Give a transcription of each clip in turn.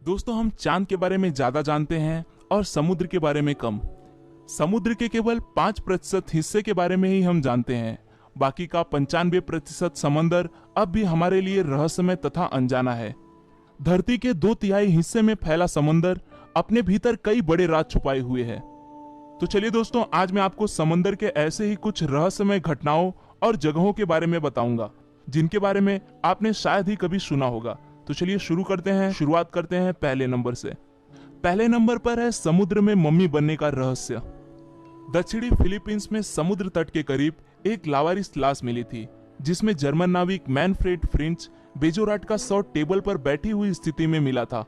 दोस्तों, हम चांद के बारे में ज्यादा जानते हैं और समुद्र के बारे में कम। समुद्र के केवल 5% हिस्से के बारे में ही हम जानते हैं। बाकी का 95% समंदर अब भी हमारे लिए रहस्यमय तथा अनजाना है। धरती के 2/3 हिस्से में फैला समंदर अपने भीतर कई बड़े राज छुपाए हुए है। तो चलिए दोस्तों, आज मैं आपको समंदर के ऐसे ही कुछ रहस्यमय घटनाओं और जगहों के बारे में बताऊंगा जिनके बारे में आपने शायद ही कभी सुना होगा। तो चलिए शुरुआत करते हैं पहले नंबर से। पहले नंबर पर है समुद्र में मम्मी बनने का रहस्य। दक्षिणी फिलीपींस में समुद्र तट के करीब एक लावारिस लाश मिली थी, जिसमें जर्मन नाविक मैनफ्रेड फ्रिंच बेजोराट का शव टेबल पर बैठी हुई स्थिति में मिला था।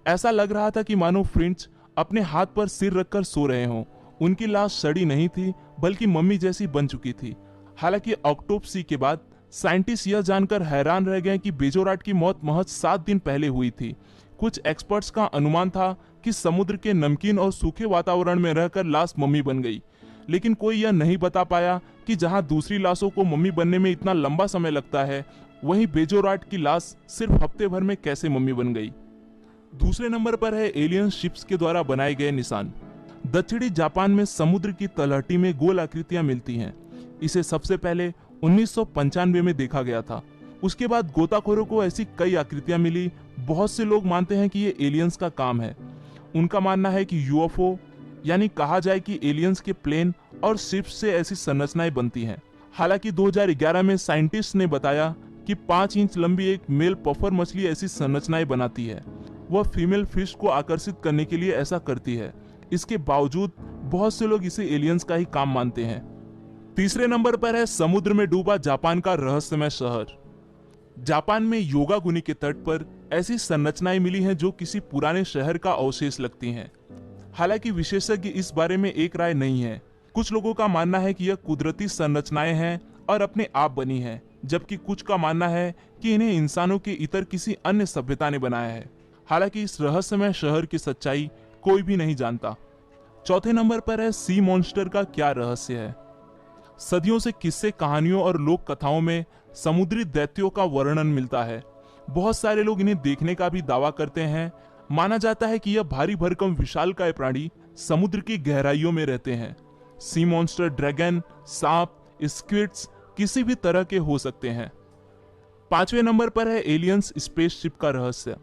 ऐसा लग रहा था कि मानो फ्रिंच अपने हाथ पर सिर रखकर सो रहे हों। उनकी लाश सड़ी नहीं थी, बल्कि मम्मी जैसी बन चुकी थी। हालांकि ऑटोप्सी के बाद साइंटिस्ट यह जानकर हैरान रह गए कि बेजोराट की मौत महज 7 दिन पहले हुई थी। कुछ एक्सपर्ट्स का अनुमान था कि समुद्र के नमकीन और सूखे वातावरण में रहकर लाश मम्मी बन गई, लेकिन कोई यह नहीं बता पाया कि जहां दूसरी लाशों को मम्मी बनने में इतना लंबा समय लगता है, वहीं बेजोराट की लाश सिर्फ हफ्ते भर में कैसे मम्मी बन गई। दूसरे नंबर पर है एलियन शिप्स के द्वारा बनाए गए निशान। दक्षिणी जापान में समुद्र की तलहटी में गोल आकृतियां मिलती हैं। इसे सबसे पहले 1995 में देखा गया था। उसके बाद गोताखोरों को ऐसी कई आकृतियां मिली। बहुत से लोग मानते हैं कि ये एलियंस का काम है। उनका मानना है कि यूएफओ यानी कहा जाए कि एलियंस के प्लेन और शिप्स से ऐसी संरचनाएं बनती हैं। हालांकि 2011 में साइंटिस्ट ने बताया कि 5 इंच लंबी एक मेल पफर मछली ऐसी संरचनाएं बनाती है। वह फीमेल फिश को आकर्षित करने के लिए ऐसा करती है। इसके बावजूद बहुत से लोग इसे एलियंस का ही काम मानते हैं। तीसरे नंबर पर है समुद्र में डूबा जापान का रहस्यमय शहर। जापान में योगागुनी के तट पर ऐसी संरचनाएं मिली हैं जो किसी पुराने शहर का अवशेष लगती हैं। हालांकि विशेषज्ञ इस बारे में एक राय नहीं है। कुछ लोगों का मानना है कि यह कुदरती संरचनाएं हैं और अपने आप बनी हैं, जबकि कुछ का मानना है कि इन्हें इंसानों के इतर किसी अन्य सभ्यता ने बनाया है। हालांकि इस रहस्यमय शहर की सच्चाई कोई भी नहीं जानता। चौथे नंबर पर है सी मॉन्स्टर का क्या रहस्य है। सदियों से किस्से, कहानियों और लोक कथाओं में समुद्री दैत्यों का वर्णन मिलता है। बहुत सारे लोग इन्हें देखने का भी दावा करते हैं। माना जाता है कि यह भारी भरकम विशालकाय प्राणी समुद्र की गहराइयों में रहते हैं। सी मॉन्स्टर ड्रैगन, सांप, स्क्विड्स किसी भी तरह के हो सकते हैं। पांचवें नंबर पर है एलियंस स्पेसशिप का रहस्य।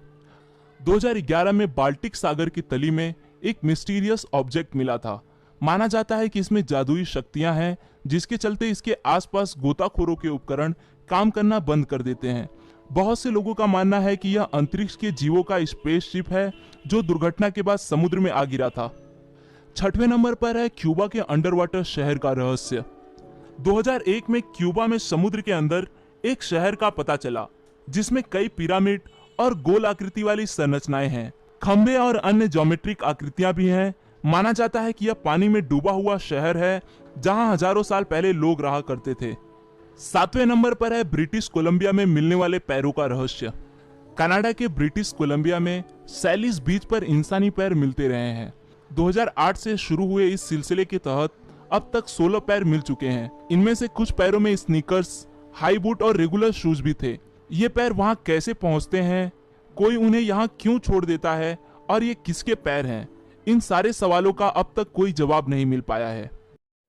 2011 में बाल्टिक सागर की तली में एक मिस्टीरियस ऑब्जेक्ट मिला था। माना जाता है कि इसमें जादुई शक्तियां हैं, जिसके चलते इसके आसपास गोताखोरों के उपकरण काम करना बंद कर देते हैं। बहुत से लोगों का मानना है कि यह अंतरिक्ष के जीवों का स्पेसशिप है जो दुर्घटना के बाद समुद्र में आ गिरा था। छठवें नंबर पर है क्यूबा के अंडर वाटर शहर का रहस्य। 2001 में क्यूबा में समुद्र के अंदर एक शहर का पता चला, जिसमें कई पिरामिड और गोल आकृति वाली संरचनाएं हैं। खंभे और अन्य ज्योमेट्रिक आकृतियां भी हैं। माना जाता है कि यह पानी में डूबा हुआ शहर है, जहां हजारों साल पहले लोग रहा करते थे। 7वें नंबर पर है ब्रिटिश कोलंबिया में मिलने वाले पैरों का रहस्य। कनाडा के ब्रिटिश कोलंबिया में सैलिस बीच पर इंसानी पैर मिलते रहे हैं। 2008 से शुरू हुए इस सिलसिले के तहत अब तक 16 पैर मिल चुके हैं। इनमें से कुछ पैरों में स्नीकर्स, हाई बूट और रेगुलर शूज भी थे। ये पैर वहां कैसे पहुंचते हैं, कोई उन्हें यहाँ क्यों छोड़ देता है, और ये किसके पैर हैं? इन सारे सवालों का अब तक कोई जवाब नहीं मिल पाया है।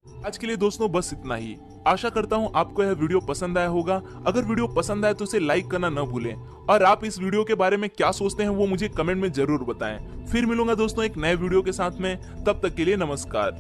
आज के लिए दोस्तों बस इतना ही। आशा करता हूँ आपको यह वीडियो पसंद आया होगा। अगर वीडियो पसंद आए तो इसे लाइक करना न भूलें, और आप इस वीडियो के बारे में क्या सोचते हैं वो मुझे कमेंट में जरूर बताएं। फिर मिलूंगा दोस्तों एक नए वीडियो के साथ में। तब तक के लिए नमस्कार।